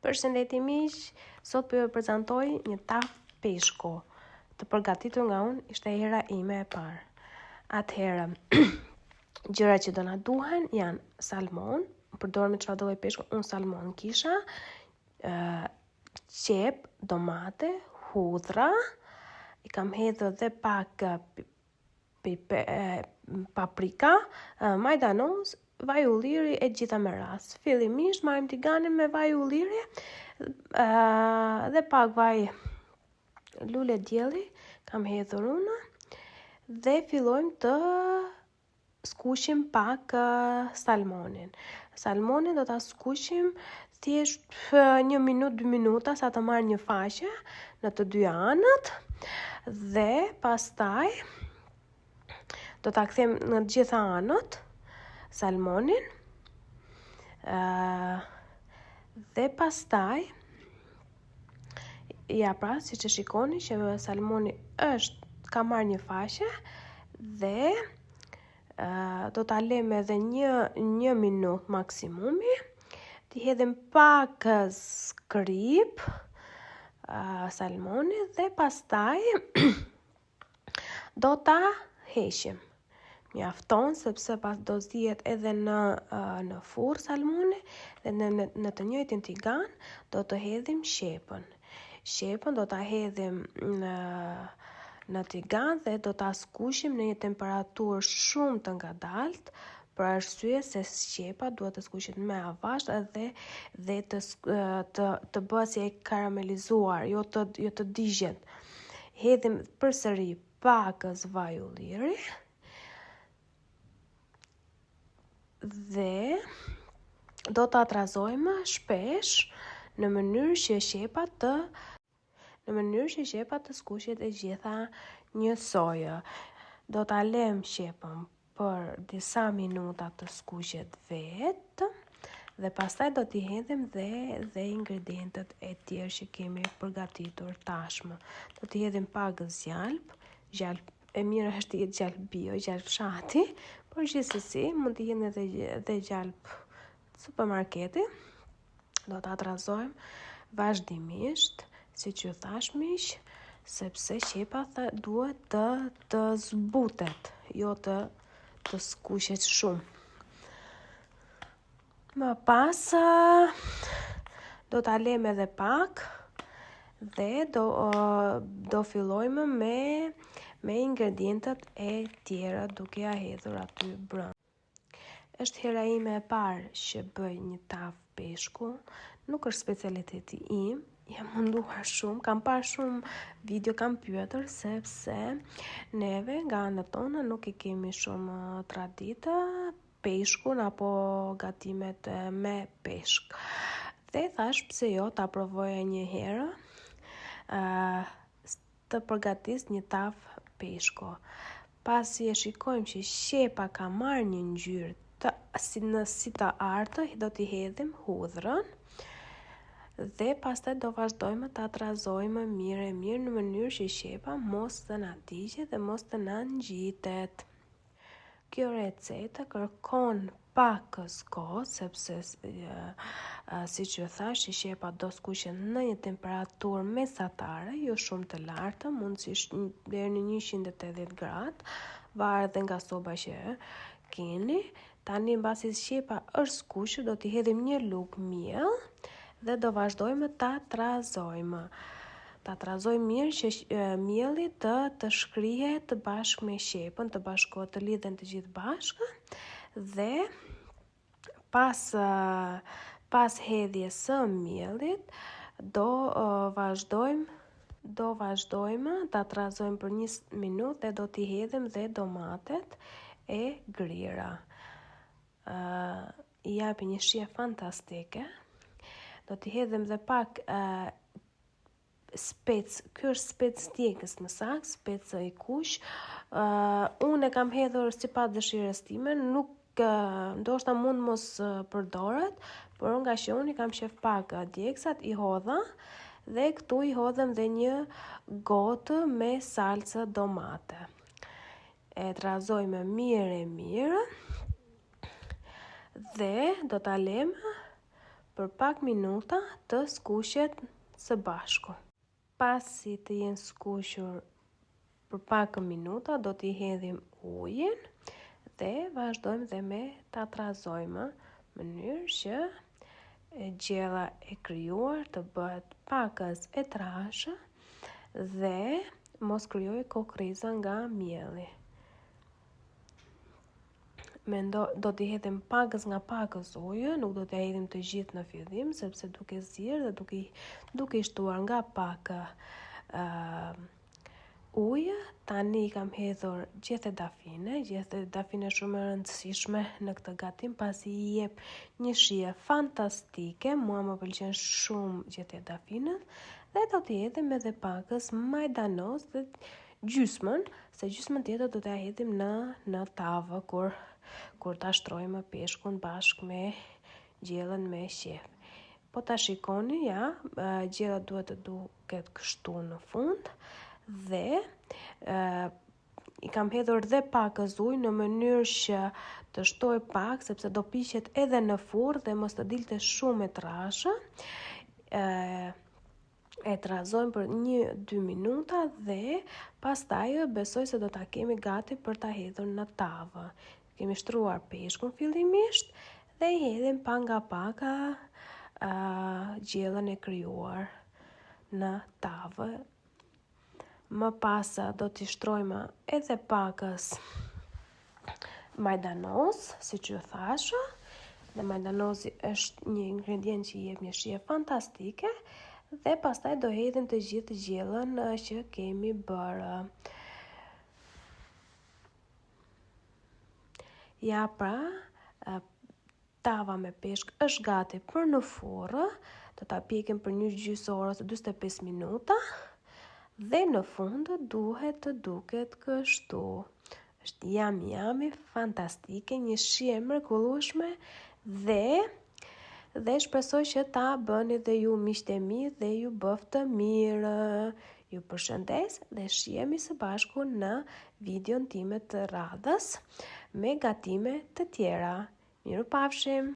Përshëndetje miq, sot po ju prezantoj një tavë peshku të përgatitur nga unë, ishte hera ime e parë. Atëherë, gjërat që do na duhen janë salmon, përdor me çfarë do lloj peshku, unë salmon kisha, qep, domate, hudhra, i kam hedhur dhe pak paprika, majdanoz, vaj ulliri e gjitha me rast. Fillimisht marrim tiganin me vaj ulliri dhe pak vaj lule dielli, kam hedhur unë dhe fillojmë të skuqim pak salmonin. Salmonin do ta skuqim thjesht 1 minutë, 2 minuta sa të marrë një faqe në të dy anët dhe pastaj do ta kthem në të gjitha anët salmonin dhe pastaj ja pra siç e shikoni që salmoni ka marrë një faqe dhe do ta lëm edhe një minutë maksimumi, t'i hedhim pak skrip salmoni dhe pastaj do ta heqim. Mjafton sepse pas do zihet edhe në furrë salmoni dhe në të njëjtin tigan do të hedhim shepën. Shepën do ta hedhim në tigan dhe do ta skuqim në një temperaturë shumë të ngadalt, për arsye se shepa duhet të skuqet me avash dhe të bëhet si e karamelizuar, jo të digjet. Hedhim përsëri pak vaj ulliri dhe do ta trazojmë shpesh në mënyrë që shepa të skuqet e gjitha njësoj. Do ta lëm shepën për disa minuta të skuqet vetë dhe pastaj do t'i hedhim dhe ingredientet e tjerë që kemi përgatitur tashmë. Do t'i hedhim pak zgjalp e mirë është të jetë gjalp bio, gjalp fshati, por gjithsesi mund t'i hedhim edhe gjalp supermarketi. Do ta trazojmë vazhdimisht, siç ju thash miq, sepse shepa duhet të zbutet, jo të skuqet shumë. Më pas do ta lëm edhe pak dhe do fillojmë me ingredientet e tjera duke ja hedhur aty brenda. Është hera ime e parë që bëj një tavë peshku, nuk është specialiteti im, jam munduar shumë, kam parë shumë video, kam pyetur sepse neve nga anët tona nuk i kemi shumë traditë peshkun apo gatimet me peshk. Dhe thash pse jo ta provoja një herë të përgatis një tavë peshku. Pasi e shikojmë që shepa ka marrë një ngjyrë si të artë, do t'i hedhim hudhrën dhe pastaj do vazhdojmë ta trazojmë mirë në mënyrë që shepa mos të na digjet dhe mos të na ngjitet. Kjo recetë kërkon pak kohë sepse siç ju thash, shepa do skuqen në një temperaturë mesatare, jo shumë të lartë, mundësisht deri në 180 gradë, varet dhe nga soba që keni. Tani mbasi shepa është skuqur, do t'i hedhim një lugë miell dhe do vazhdojmë ta trazojmë. Ta trazojmë mirë që mielli të shkrihet bashkë me shepën, të bashkohet, të lidhen të gjithë bashkë dhe pas hedhjes së miellit do vazhdojmë ta trazojmë për 1 minutë dhe do t'i hedhim dhe domatet e grira. I japi një shije fantastike. Do t'i hedhim dhe pak spec, ky është spec djegës më saktë, spec i kuq. Unë e kam hedhur sipas dëshirës time, nuk ndoshta mund mos përdoret, por nga që unë i kam shef pak djegsat, i hodha dhe këtu i hodhem dhe një gotë me salcë domate. E trazojmë mirë dhe do ta lëm për pak minuta të skuqet së bashku. Pasi të jenë skuqur për pak minuta, do t'i hedhim ujin dhe vazhdojmë dhe me ta trazojmë në mënyrë që gjella e krijuar të bëhet pakës e trashë dhe mos krijojë kokriza nga mielli. Do t'i hedhim pakës nga pakës ujë, nuk do t'i hedhim të gjithë në fillim, sepse duke zirë dhe duke i shtuar nga pak ujë, tani i kam hedhur gjethe dafine shumë e rëndësishme në këtë gatim, pasi i jep një shije fantastike, mua më pëlqen shumë gjethe dafinët, dhe do t'i hedhim edhe pakës majdanos dhe gjysmën, se gjysmën tjetër do t'a hedhim në tavë kur ta shtrojmë peshkun bashkë me gjellën me qef. Po ta shikoni, gjella duhet të duket kështu në fund dhe i kam hedhur dhe pakës ujë në mënyrë që të shtoj pak, sepse do piqet edhe në furrë dhe mos të dilte shumë e trashë. E trazojmë për 1-2 minuta dhe pastaj besoj se do ta kemi gati për ta hedhur në tavë. Kemi shtruar peshkun fillimisht dhe i hedhim pak nga paka gjellën e krijuar në tavë. Më pas do t'i shtrojmë edhe pakës majdanos, siç ju thashë, dhe majdanosi është një ingredient që i jep një shije fantastike, dhe pastaj do hedhim të gjithë gjellën që kemi bërë. Tava me peshk është gati për në furrë, do ta pjekim për një gjysmë ore ose 45 minuta, dhe në fund duhet të duket kështu. Është yummy, fantastike, një shije mrekullueshme dhe shpresoj që ta bëni dhe ju, miqtë e mi, dhe ju bëf të mirë. Ju përshëndes dhe shihemi së bashku në videon time të radhës me gatime të tjera. Mirupafshim!